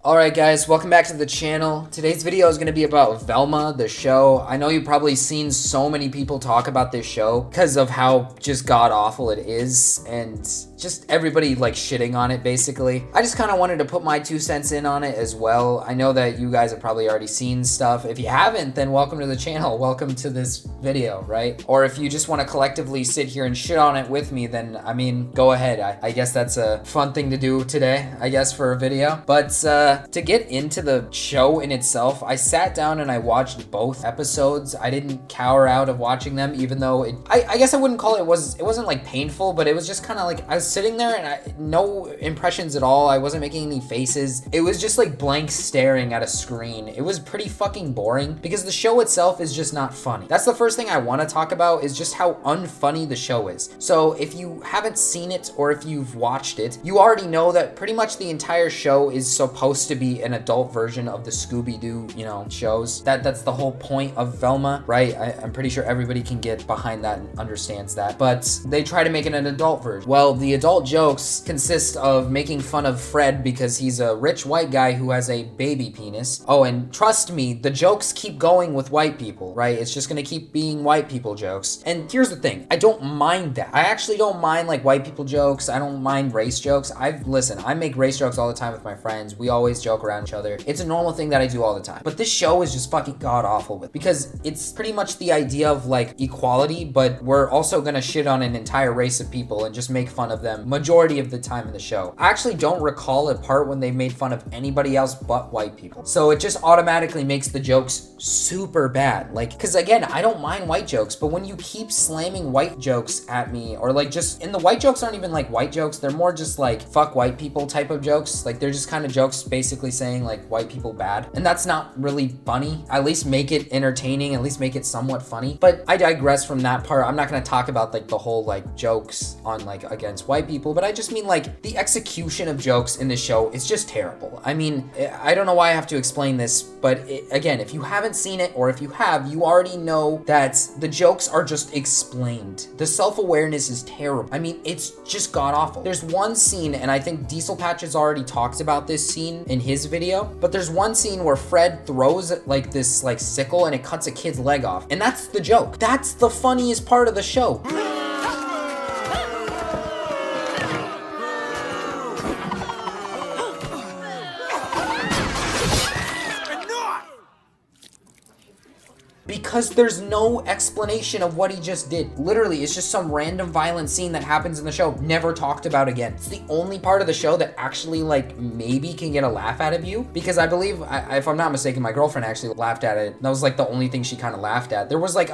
Alright guys, welcome back to the channel. Today's video is going to be about Velma, the show. I know you've probably seen so many people talk about this show because of how just god-awful it is and just everybody like shitting on it basically. I just kind of wanted to put my 2 cents in on it as well. I know that you guys have probably already seen stuff. If you haven't, then welcome to the channel. Welcome to this video, right? Or if you just want to collectively sit here and shit on it with me, then I mean, go ahead. I guess that's a fun thing to do today, I guess, for a video. But to get into the show in itself, I sat down and I watched both episodes. I didn't cower out of watching them, even though I guess I wouldn't call it, it wasn't like painful, but it was just kind of like I was sitting there and no impressions at all. I wasn't making any faces. It was just like blank staring at a screen. It was pretty fucking boring because the show itself is just not funny. That's the first thing I want to talk about, is just how unfunny the show is. So if you haven't seen it or if you've watched it, you already know that pretty much the entire show is supposed to be an adult version of the Scooby-Doo, shows. That's the whole point of Velma, right? I'm pretty sure everybody can get behind that and understands that. But they try to make it an adult version. Well, the adult jokes consist of making fun of Fred because he's a rich white guy who has a baby penis. Oh, and trust me, the jokes keep going with white people, right? It's just gonna keep being white people jokes. And here's the thing, I don't mind that. I actually don't mind like white people jokes. I don't mind race jokes. Listen, I make race jokes all the time with my friends. We always joke around each other. It's a normal thing that I do all the time. But this show is just fucking god awful with, because it's pretty much the idea of like equality, but we're also gonna shit on an entire race of people and just make fun of them majority of the time in the show. I actually don't recall a part when they made fun of anybody else but white people. So it just automatically makes the jokes super bad. Like, because again, I don't mind white jokes, but when you keep slamming white jokes at me, or like just, and the white jokes aren't even like white jokes, they're more just like fuck white people type of jokes. Like they're just kind of jokes basically saying like white people bad. And that's not really funny. At least make it entertaining, at least make it somewhat funny. But I digress from that part. I'm not gonna talk about like the whole like jokes on like against white people, but I just mean like the execution of jokes in this show is just terrible. I mean, I don't know why I have to explain this, but again, if you haven't seen it, or if you have, you already know that the jokes are just explained. The self-awareness is terrible. I mean, it's just god awful. There's one scene, and I think Diesel Patch has already talked about this scene in his video, but there's one scene where Fred throws like this like sickle and it cuts a kid's leg off. And that's the joke. That's the funniest part of the show. Because there's no explanation of what he just did. Literally, it's just some random violent scene that happens in the show, never talked about again. It's the only part of the show that actually like maybe can get a laugh out of you, because I believe, if I'm not mistaken, my girlfriend actually laughed at it. That was like the only thing she kind of laughed at. There was like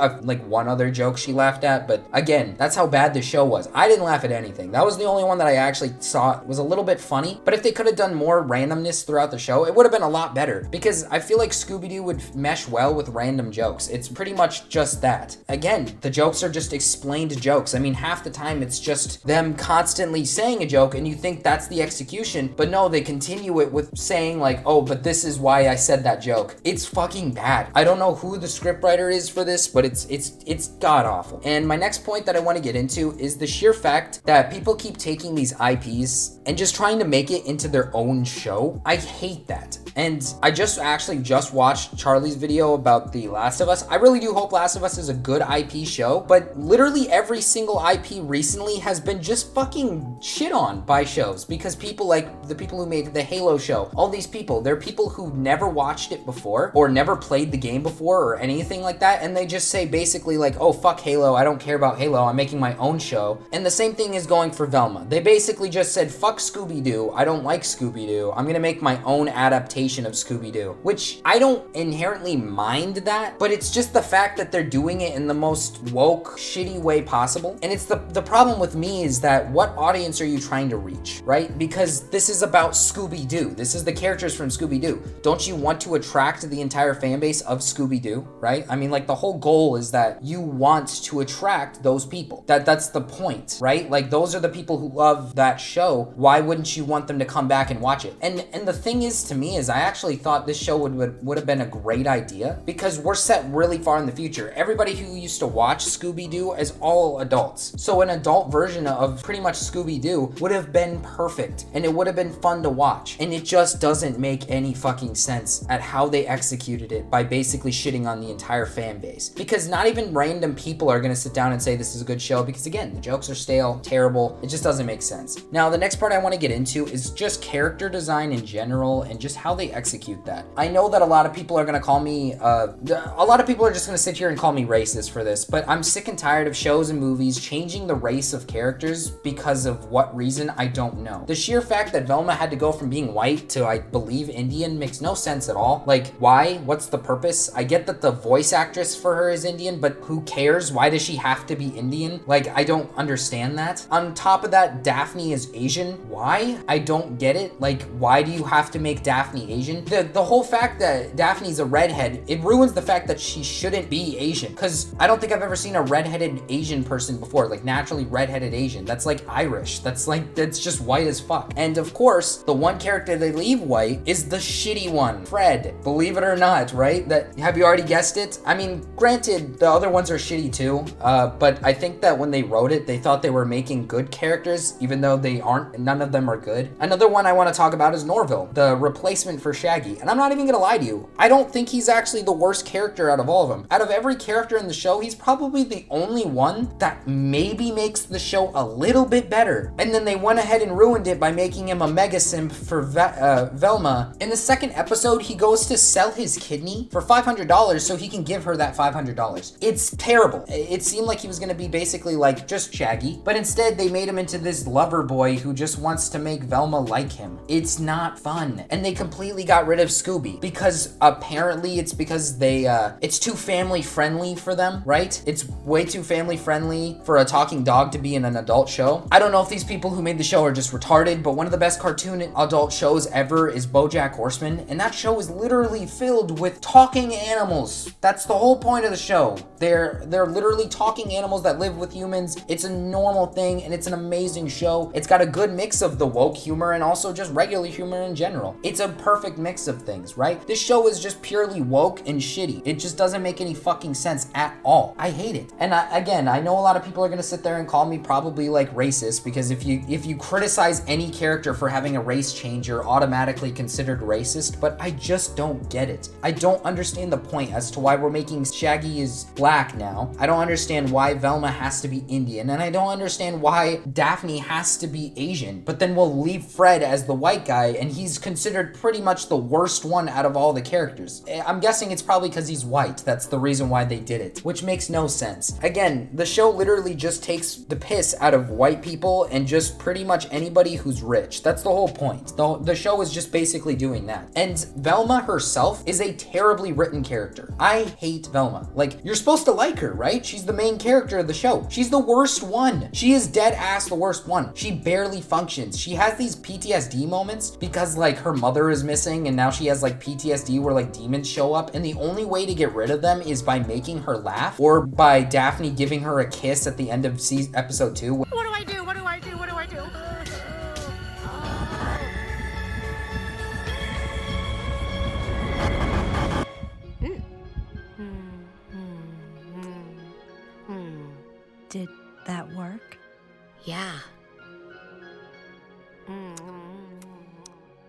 one other joke she laughed at, but again, that's how bad the show was. I didn't laugh at anything. That was the only one that I actually saw was a little bit funny, but if they could have done more randomness throughout the show, it would have been a lot better, because I feel like Scooby-Doo would mesh well with random jokes. It's pretty much just that. Again, the jokes are just explained jokes. I mean, half the time it's just them constantly saying a joke and you think that's the execution, but no, they continue it with saying like, oh, but this is why I said that joke. It's fucking bad. I don't know who the scriptwriter is for this, but it's god awful. And my next point that I want to get into is the sheer fact that people keep taking these IPs and just trying to make it into their own show. I hate that. And I just watched Charlie's video about The Last of Us. I really do hope Last of Us is a good IP show, but literally every single IP recently has been just fucking shit on by shows, because people like the people who made the Halo show, all these people, they're people who never watched it before or never played the game before or anything like that, and they just say basically like, oh, fuck Halo, I don't care about Halo, I'm making my own show. And the same thing is going for Velma. They basically just said, fuck Scooby-Doo, I don't like Scooby-Doo, I'm gonna make my own adaptation of Scooby-Doo, which I don't inherently mind that, but it's just the fact that they're doing it in the most woke, shitty way possible. And it's the problem with me is that what audience are you trying to reach, right? Because this is about Scooby-Doo. This is the characters from Scooby-Doo. Don't you want to attract the entire fan base of Scooby-Doo, right? I mean, like the whole goal is that you want to attract those people. That's the point, right? Like those are the people who love that show. Why wouldn't you want them to come back and watch it? And the thing is, to me, is I actually thought this show would have been a great idea, because we're set really really far in the future. Everybody who used to watch Scooby-Doo is all adults. So an adult version of pretty much Scooby-Doo would have been perfect, and it would have been fun to watch. And it just doesn't make any fucking sense at how they executed it by basically shitting on the entire fan base. Because not even random people are gonna sit down and say this is a good show, because again, the jokes are stale, terrible, it just doesn't make sense. Now, the next part I wanna get into is just character design in general and just how they execute that. I know that a lot of people are gonna call me, a lot of people are just gonna sit here and call me racist for this, but I'm sick and tired of shows and movies changing the race of characters because of what reason, I don't know. The sheer fact that Velma had to go from being white to, I believe, Indian makes no sense at all. Like, why? What's the purpose? I get that the voice actress for her is Indian, but who cares? Why does she have to be Indian? Like, I don't understand that. On top of that, Daphne is Asian. Why? I don't get it. Like, why do you have to make Daphne Asian? The whole fact that Daphne's a redhead, it ruins the fact that she shouldn't be Asian, because I don't think I've ever seen a redheaded Asian person before, like naturally redheaded Asian. That's like Irish. That's just white as fuck. And of course, the one character they leave white is the shitty one, Fred. Believe it or not, right? Have you already guessed it? I mean, granted, the other ones are shitty too, but I think that when they wrote it, they thought they were making good characters, even though they aren't. None of them are good. Another one I want to talk about is Norville, the replacement for Shaggy. And I'm not even gonna lie to you, I don't think he's actually the worst character out of all of them. Out of every character in the show, he's probably the only one that maybe makes the show a little bit better. And then they went ahead and ruined it by making him a mega simp for Velma. In the second episode, he goes to sell his kidney for $500 so he can give her that $500. It's terrible. It seemed like he was gonna be basically like just Shaggy, but instead they made him into this lover boy who just wants to make Velma like him. It's not fun. And they completely got rid of Scooby because apparently it's because it's too family friendly for them, right? It's way too family friendly for a talking dog to be in an adult show. I don't know if these people who made the show are just retarded, but one of the best cartoon adult shows ever is BoJack Horseman, and that show is literally filled with talking animals. That's the whole point of the show. They're literally talking animals that live with humans. It's a normal thing, and it's an amazing show. It's got a good mix of the woke humor and also just regular humor in general. It's a perfect mix of things, right? This show is just purely woke and shitty. It just doesn't make any fucking sense at all. I hate it. And again, I know a lot of people are gonna sit there and call me probably like racist, because if you criticize any character for having a race change, you're automatically considered racist, but I just don't get it. I don't understand the point as to why we're making Shaggy is black now. I don't understand why Velma has to be Indian, and I don't understand why Daphne has to be Asian, but then we'll leave Fred as the white guy, and he's considered pretty much the worst one out of all the characters. I'm guessing it's probably because he's white. That's the reason why they did it, which makes no sense. Again, the show literally just takes the piss out of white people and just pretty much anybody who's rich. That's the whole point. The show is just basically doing that. And Velma herself is a terribly written character. I hate Velma. Like, you're supposed to like her, right? She's the main character of the show. She's the worst one. She is dead ass the worst one. She barely functions. She has these PTSD moments because like her mother is missing, and now she has like PTSD where like demons show up, and the only way to get rid of them is by making her laugh or by Daphne giving her a kiss at the end of episode 2. What do I do? What do I do? What do I do? Did that work? Yeah.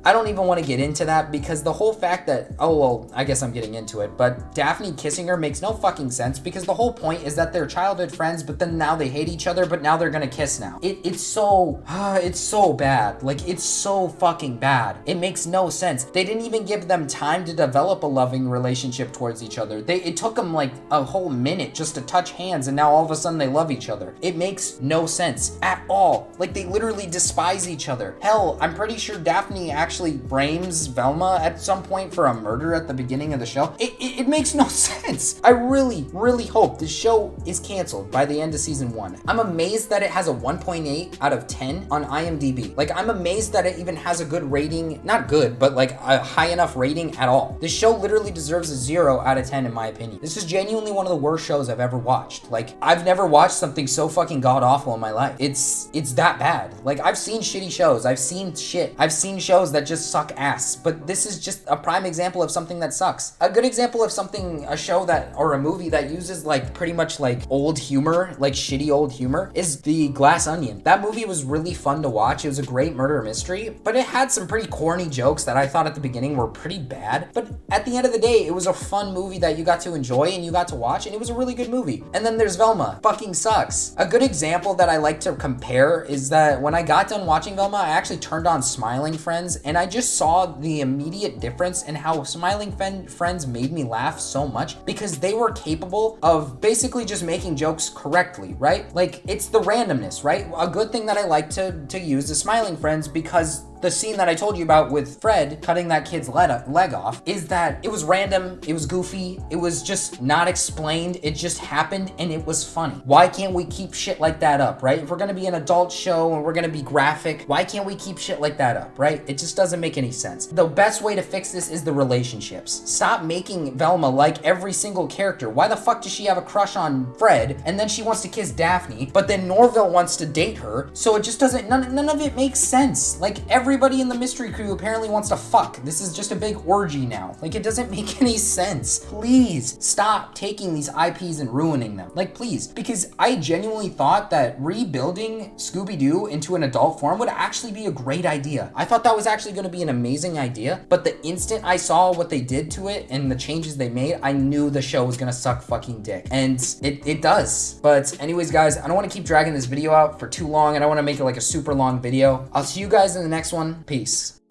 I don't even want to get into that because the whole fact that, oh, well, I guess I'm getting into it, but Daphne kissing her makes no fucking sense because the whole point is that they're childhood friends, but then now they hate each other, but now they're gonna kiss now. It's so bad. Like, it's so fucking bad. It makes no sense. They didn't even give them time to develop a loving relationship towards each other. It took them like a whole minute just to touch hands, and now all of a sudden they love each other. It makes no sense at all. Like, they literally despise each other. Hell, I'm pretty sure Daphne actually frames Velma at some point for a murder at the beginning of the show. It makes no sense. I really, really hope this show is canceled by the end of season 1. I'm amazed that it has a 1.8 out of 10 on IMDb. Like, I'm amazed that it even has a good rating. Not good, but like a high enough rating at all. This show literally deserves a 0 out of 10 in my opinion. This is genuinely one of the worst shows I've ever watched. Like, I've never watched something so fucking god-awful in my life. It's that bad. Like, I've seen shitty shows. I've seen shit. I've seen shows that that just suck ass. But this is just a prime example of something that sucks. A good example of a show that, or a movie that uses like pretty much like old humor, like shitty old humor, is The Glass Onion. That movie was really fun to watch. It was a great murder mystery, but it had some pretty corny jokes that I thought at the beginning were pretty bad. But at the end of the day, it was a fun movie that you got to enjoy and you got to watch, and it was a really good movie. And then there's Velma. Fucking sucks. A good example that I like to compare is that when I got done watching Velma, I actually turned on Smiling Friends, and I just saw the immediate difference in how Smiling Friends made me laugh so much, because they were capable of basically just making jokes correctly, right? Like, it's the randomness, right? A good thing that I like to use is Smiling Friends, because the scene that I told you about with Fred cutting that kid's leg off is that it was random, it was goofy, it was just not explained, it just happened, and it was funny. Why can't we keep shit like that up, right? If we're gonna be an adult show and we're gonna be graphic, why can't we keep shit like that up, right? It just doesn't make any sense. The best way to fix this is the relationships. Stop making Velma like every single character. Why the fuck does she have a crush on Fred, and then she wants to kiss Daphne, but then Norville wants to date her, so it just doesn't, none of it makes sense. Like, everybody in the mystery crew apparently wants to fuck. This is just a big orgy now. Like, it doesn't make any sense. Please stop taking these IPs and ruining them. Like, please. Because I genuinely thought that rebuilding Scooby-Doo into an adult form would actually be a great idea. I thought that was actually going to be an amazing idea, but the instant I saw what they did to it and the changes they made, I knew the show was going to suck fucking dick. And it does. But anyways, guys, I don't want to keep dragging this video out for too long. I don't want to make it like a super long video. I'll see you guys in the next one. Peace.